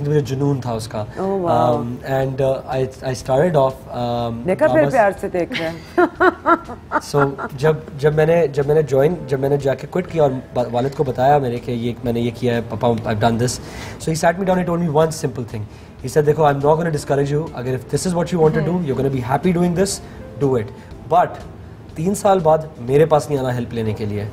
مجھے جنون تھا اس کا. اینڈ I started off دیکھا پھر پیار سے دیکھ رہے ہیں. سو جب میں نے جا کے کوئٹ کیا اور والد کو بتایا میرے کہ یہ میں نے یہ کیا ہے پاپا I've done this, so he sat me down and told me one simple thing. He said دیکھو I'm not going to discourage you, اگر if this is what you want to do, you're going to be happy doing this, do it. But 3 سال بعد میرے پاس نہیں آنا help لینے کے لیے.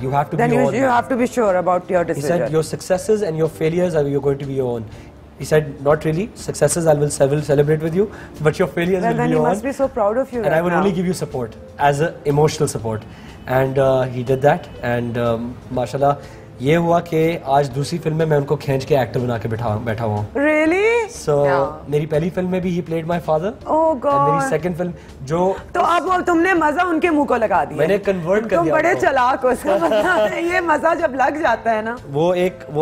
You have to be your own. You have to be sure about your decision. He said your successes and your failures are you're going to be your own. He said not really, successes I will celebrate with you, but your failures will be your own. He must be so proud of you. And I will only give you support as a emotional support. And he did that, and mashallah یہ ہوا کہ آج دوسری film میں ان کو کھینچ کے actor بنا کے بیٹھا ہوا ہوں. Really? So میری پہلی فلم میں بھی he played my father. Oh God. میری سیکنڈ فلم جو تو اب تم نے مزہ ان کے منہ کو لگا دیا. میں نے کنورٹ کر دیا. تم بڑے چلاک ہو. یہ مزہ جب لگ جاتا ہے نا. وہ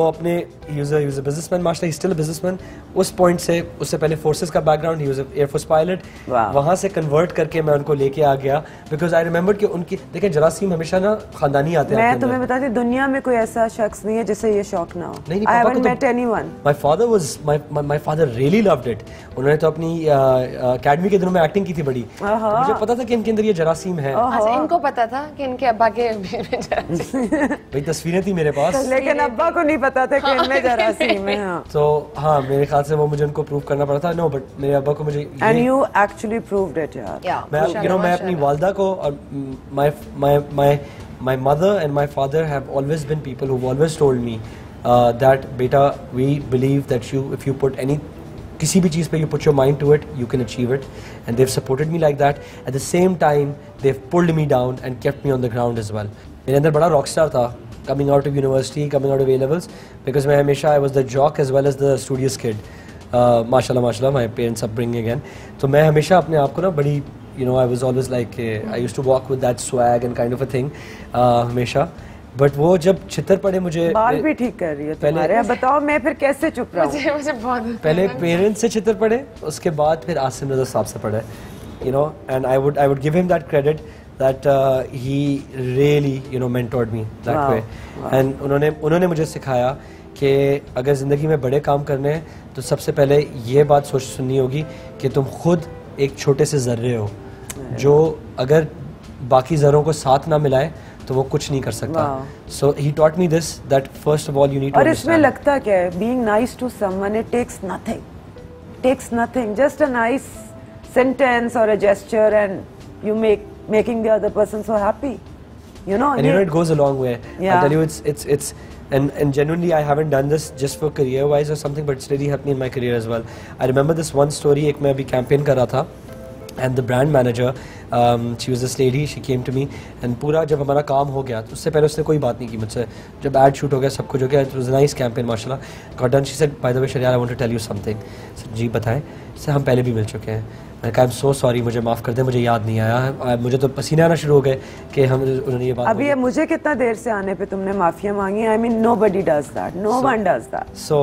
اپنے he was a businessman, ماشاءاللہ he's still a businessman. اس پوائنٹ سے اس سے پہلے فورسز کا background, he was an air force pilot. وہاں سے کنورٹ کر کے میں ان کو لے کے آ گیا because I remembered کہ ان کی دیکھیں جراثیم ہمیشہ نا خاندانی آتے ہیں. میں تمہیں بتاتی دنیا میں کوئی ایسا شخص نہیں ہے جسے یہ شوق نہ ہو. I haven't met anyone. My father really loved it. انہوں نے تو اپنی اکیڈمی کے دنوں میں ایکٹنگ کی تھی بڑی. مجھے پتا تھا کہ ان کے اندر یہ جراثیم ہے. ان کو پتا تھا کہ ان کے ابا کے بھائی تصویریں تھی میرے پاس, لیکن ابا کو نہیں پتا تھا کہ ان میں جراثیم ہے. تو ہاں میرے خیال سے وہ مجھے ان کو پروو کرنا پڑا تھا. نو بٹ میرے ابا کو مجھے and you actually proved it yaar. میں اپنی والدہ کو اور my mother and my father have always been people who've always told me that beta we believe that if you put کسی بھی چیز پہ you put your mind to it you can achieve it, and they've supported me like that. At the same time they've pulled me down and kept me on the ground as well. میرے اندر بڑا rock star تھا coming out of university, coming out of A levels, because میں ہمیشہ I was the jock as well as the studious kid. ماشاءاللہ my parents upbringing again. تو میں ہمیشہ اپنے آپ کو نا بڑی I was always like I used to walk with that swag and kind of a thing ہمیشہ. بٹ وہ جب چھتر پڑے مجھے بال بھی ٹھیک کر رہی ہے تمہارے. بتاؤ میں پھر کیسے چپ رہا ہوں. مجھے بہت پہلے پیرنٹس سے چھتر پڑے, اس کے بعد پھر عاصم رضا صاحب سے پڑے. And I would give him that credit that he really mentored me that way. And انہوں نے مجھے سکھایا کہ اگر زندگی میں بڑے کام کرنے ہیں تو سب سے پہلے یہ بات سننی ہوگی کہ تم خود ایک چھوٹے سے ذرے ہو جو اگر باقی ذروں کو ساتھ نہ ملائے تو وہ کچھ نہیں کر سکتا. So he taught me this, that first of all you need to understand. اور اس میں لگتا کیا ہے, being nice to someone, it takes nothing, just a nice sentence or a gesture and you making the other person so happy. And it goes a long way. I'll tell you, it's and genuinely I haven't done this just for career wise or something, but it's really helped me in my career as well. I remember this one story, ایک میں ابھی campaign کر رہا تھا, and the brand manager, she was this lady, she came to me and پورا جب ہمارا کام ہو گیا تو اس سے پہلے اس نے کوئی بات نہیں کی مجھ سے. جب ایڈ شوٹ ہو گیا سب کچھ ہو گیا, it was a nice campaign ماشاءاللہ, got done. She said by the way Shahryar, I want to tell you something. جی بتائیں. اس سے ہم پہلے بھی مل چکے ہیں. میں نے کہا I'm so sorry, مجھے معاف کر دیں, مجھے یاد نہیں آیا. مجھے تو پسینے آنا شروع ہو گئے کہ انہوں نے یہ بات. ابھی مجھے کتنا دیر سے آنے پہ تم نے معافیاں مانگی. I mean nobody does that, no one does that. So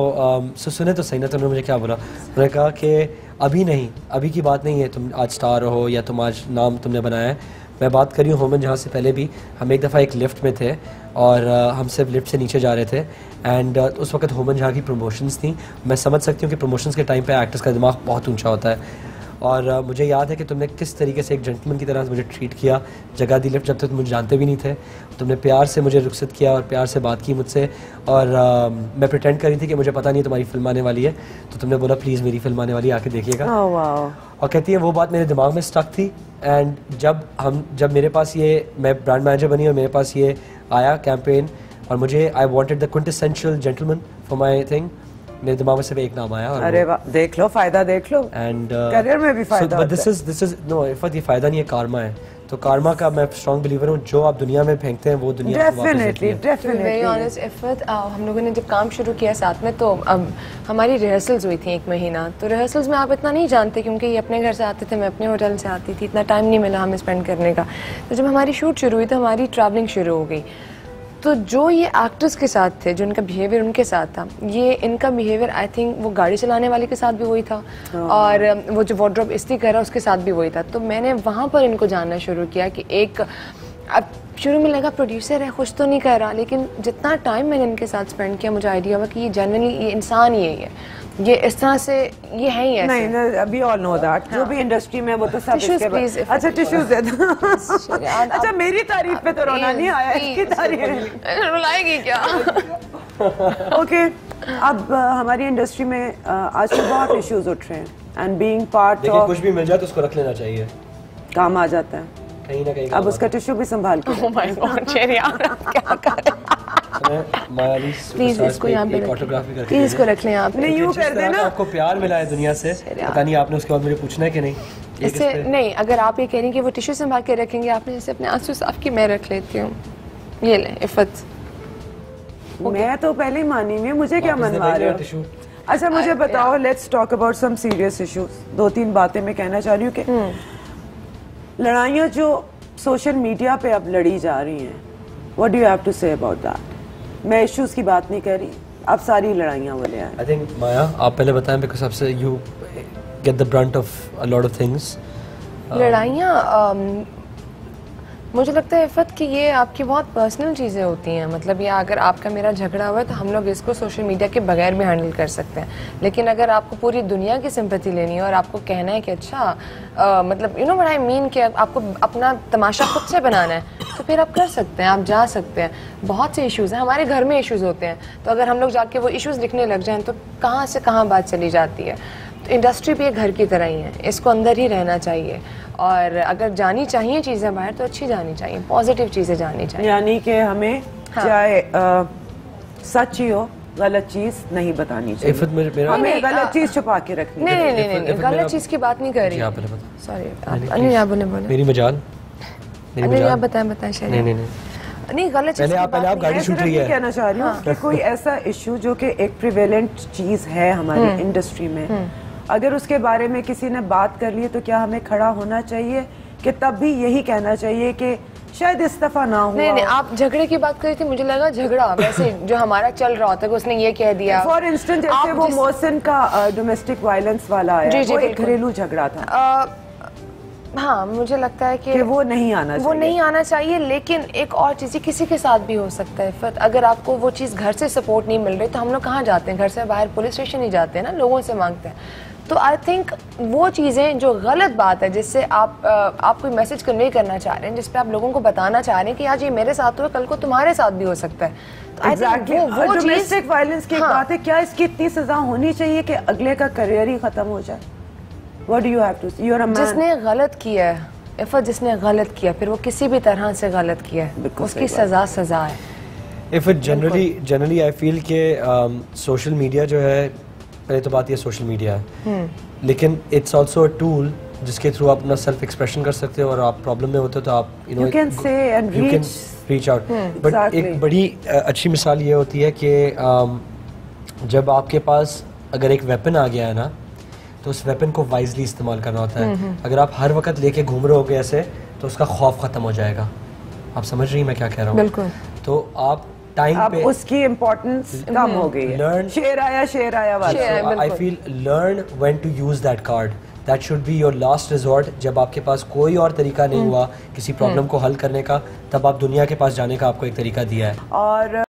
سنے تو صحیح نا, تو انہوں نے مجھے کیا بولا, انہوں نے کہا کہ ابھی نہیں, ابھی کی بات نہیں ہے, تم آج اسٹار ہو یا تم آج نام تم نے بنایا ہے. میں بات کر رہی ہوں ہومن جہاں سے پہلے بھی ہم ایک دفعہ ایک لفٹ میں تھے اور ہم صرف لفٹ سے نیچے جا رہے تھے, اینڈ اس وقت ہومن جہاں کی پروموشنز تھیں. میں سمجھ سکتی ہوں کہ پروموشنز کے ٹائم پہ ایکٹرس کا دماغ بہت اونچا ہوتا ہے, اور مجھے یاد ہے کہ تم نے کس طریقے سے ایک جنٹلمن کی طرح مجھے ٹریٹ کیا, جگہ دی لفٹ جب تک مجھے جانتے بھی نہیں تھے. تم نے پیار سے مجھے رخصت کیا اور پیار سے بات کی مجھ سے, اور میں پریٹینڈ کر رہی تھی کہ مجھے پتہ نہیں تمہاری فلم آنے والی ہے, تو تم نے بولا پلیز میری فلم آنے والی ہے, آ کے دیکھیے گا. اور کہتی ہے وہ بات میرے دماغ میں اسٹک تھی. اینڈ جب میرے پاس یہ, میں برانڈ مینیجر بنی اور میرے پاس یہ آیا کیمپین, اور مجھے I wanted the quintessential gentleman for my thing, میرے دماغ میں صرف ایک نام آیا. ارے دیکھ لو, فائدہ دیکھ لو, اینڈ کریئر میں بھی فائدہ ہوتا ہے. دس از نو عفت, یہ فائدہ نہیں ہے, کارما ہے. تو کارما کا میں اسٹرانگ بلیور ہوں, جو آپ دنیا میں پھینکتے ہیں وہ دنیا کو واپس دیتی ہے. ڈیفینیٹلی عفت, ہم لوگوں نے جب کام شروع کیا ساتھ میں تو اب ہماری ریہرسلز ہوئی تھیں 1 مہینہ. تو ریہرسلز میں آپ اتنا نہیں جانتے کیونکہ یہ اپنے گھر سے آتے تھے, میں اپنے ہوٹل سے آتی تھی, اتنا ٹائم نہیں ملا ہمیں اسپینڈ کرنے کا. تو جب ہماری شوٹ شروع ہوئی تو ہماری ٹریولنگ شروع ہو گئی. تو جو یہ ایکٹرس کے ساتھ تھے, جو ان کا بیہیویئر ان کے ساتھ تھا, یہ ان کا بیہیویئر آئی تھنک وہ گاڑی چلانے والے کے ساتھ بھی وہی تھا, اور وہ جو وارڈروب استری کر رہا اس کے ساتھ بھی وہی تھا. تو میں نے وہاں پر ان کو جاننا شروع کیا کہ ایک, اب شروع میں لگا پروڈیوسر ہے, خوش تو نہیں کر رہا, لیکن جتنا ٹائم میں نے ان کے ساتھ اسپینڈ کیا مجھے آئیڈیا ہوا کہ یہ جنرلی یہ انسان ہی ہے. یہ اس طرح سے یہ ہے ہی ایسے. نہیں ابھی آل نو دیٹ جو بھی انڈسٹری میں وہ تو سب اس کے بعد. اچھا ٹیشوز دے دو. اچھا میری تعریف پہ تو رونا نہیں آیا, اس کی تعریف رلائے گی کیا. اوکے اب ہماری انڈسٹری میں آج کل بہت ایشوز اٹھ رہے ہیں اینڈ بینگ پارٹ لیکن آف کچھ بھی مل جائے تو اس کو رکھ لینا چاہیے, کام آ جاتا ہے کہیں نہ کہیں. اب اس کا ٹیشو بھی سنبھال کے Oh my God, چیری کیا کر پلیز اس کو یہاں پہ پلیز اس کو رکھ لیں آپ. نہیں یوں کر دینا. آپ کو پیار ملا ہے دنیا سے, پتہ نہیں آپ نے اس کے بعد مجھے پوچھنا ہے کہ نہیں. اس سے نہیں, اگر آپ یہ کہہ رہی ہیں کہ وہ ٹیشو سنبھال کے رکھیں گے, آپ نے جیسے اپنے آنسو صاف کی میں رکھ لیتی ہوں. یہ لیں عفت. میں تو پہلے ہی مانی ہوئی, مجھے کیا منوا رہے ہو. اچھا مجھے بتاؤ, let's talk about some serious issues. 2-3 باتیں میں کہنا چاہ رہی ہوں کہ لڑائیاں جو سوشل میڈیا پہ اب لڑی جا رہی ہیں, what do you have to say about that? میں ایشوز کی بات نہیں کر رہی, اب ساری لڑائیاں والے ہیں. I think مایا آپ پہلے بتائیں because آپ سے you get the brunt of a lot of things. لڑائیاں مجھے لگتا ہے عفت کہ یہ آپ کی بہت پرسنل چیزیں ہوتی ہیں. مطلب یہ اگر آپ کا میرا جھگڑا ہوا ہے تو ہم لوگ اس کو سوشل میڈیا کے بغیر بھی ہینڈل کر سکتے ہیں, لیکن اگر آپ کو پوری دنیا کی سمپیتھی لینی ہے اور آپ کو کہنا ہے کہ اچھا مطلب یو نو وٹ آئی مین کہ آپ کو اپنا تماشا خود سے بنانا ہے تو پھر آپ کر سکتے ہیں, آپ جا سکتے ہیں. بہت سے ایشوز ہیں, ہمارے گھر میں ایشوز ہوتے ہیں, تو اگر ہم لوگ جا کے وہ ایشوز لکھنے لگ جائیں تو کہاں سے کہاں بات چلی جاتی ہے. تو انڈسٹری بھی ایک گھر کی طرح ہی ہے, اس کو اندر ہی رہنا چاہیے, اور اگر جانی چاہیے چیزیں باہر تو اچھی جانی چاہیے, پازیٹیو چیزیں جانی چاہیے. یعنی کہ ہمیں چاہے سچ ہی ہو غلط چیز نہیں بتانی چاہیے, ہمیں غلط چیز چھپا کے رکھنی. نہیں غلط چیز کی بات نہیں کر رہی. سوری انیل آپ بولیں میری مجال, انیل آپ بتائیں شاید. نہیں غلط چیز آپ گاڑی چھوٹ رہی ہے. کہنا چاہ رہی ہوں کہ کوئی ایسا ایشو جو کہ ایک پریویلنٹ چیز ہے ہماری انڈسٹری میں, اگر اس کے بارے میں کسی نے بات کر لی تو کیا ہمیں کھڑا ہونا چاہیے کہ تب بھی یہی کہنا چاہیے کہ شاید اس دفعہ نہ ہوا. نہیں آپ جھگڑے کی بات کری تھی, مجھے لگا جھگڑا ویسے جو ہمارا چل رہا ہوتا ہے کہ اس نے یہ کہہ دیا. فار انسٹنس جیسے وہ محسن کا ڈومیسٹک وائلنس والا آیا, وہ ایک گھریلو جھگڑا تھا. ہاں مجھے لگتا ہے کہ وہ نہیں آنا چاہیے, لیکن ایک اور چیز کسی کے ساتھ بھی ہو سکتا ہے. فت اگر آپ کو وہ چیز گھر سے سپورٹ نہیں مل رہی تو ہم لوگ کہاں جاتے ہیں, گھر سے باہر پولیس اسٹیشن ہی جاتے ہیں نا, لوگوں سے مانگتے ہیں. تو آئی تھنک وہ چیزیں جو غلط بات ہے جس سے آپ کوئی میسج کنوے کرنا چاہ رہے ہیں, جس پہ آپ لوگوں کو بتانا چاہ رہے ہیں کہ آج یہ میرے ساتھ ہوا, کل کو تمہارے ساتھ بھی ہو سکتا ہے. ڈومیسٹک وائلنس کی بات ہے, کیا اس کی اتنی سزا ہونی چاہیے کہ اگلے کا کریئر ہی ختم ہو جائے؟ What do you have to say? You're a man. جس نے غلط کیا ہے عفت, جس نے غلط کیا پھر وہ کسی بھی طرح سے غلط کیا ہے, اس کی سزا ہے. عفت جنرلی آئی فیل کہ سوشل میڈیا جو ہے, پہلے تو بات یہ سوشل میڈیا ہے, لیکن اٹس آلسو اے ٹول جس کے تھرو آپ اپنا سیلف ایکسپریشن کر سکتے ہو, اور آپ پرابلم میں ہوتے ہو تو آپ you can say and reach out. But ایک بڑی اچھی مثال یہ ہوتی ہے کہ جب آپ کے پاس اگر ایک ویپن آ گیا ہے نا, تو اس ویپن کو وائزلی استعمال کرنا ہوتا ہے. اگر آپ ہر وقت لے کے گھوم رہے ہو گے ایسے تو اس کا خوف ختم ہو جائے گا. آپ سمجھ رہی ہیں میں کیا کہہ رہا ہوں؟ بالکل. تو آپ ٹائم پہ اس کی امپورٹنس کم ہو گئی ہے. شیر آیا والا. I feel learn when to use that card. That should be your last resort. جب آپ کے پاس کوئی اور طریقہ نہیں ہوا کسی پرابلم کو حل کرنے کا, تب آپ دنیا کے پاس جانے کا آپ کو ایک طریقہ دیا ہے. اور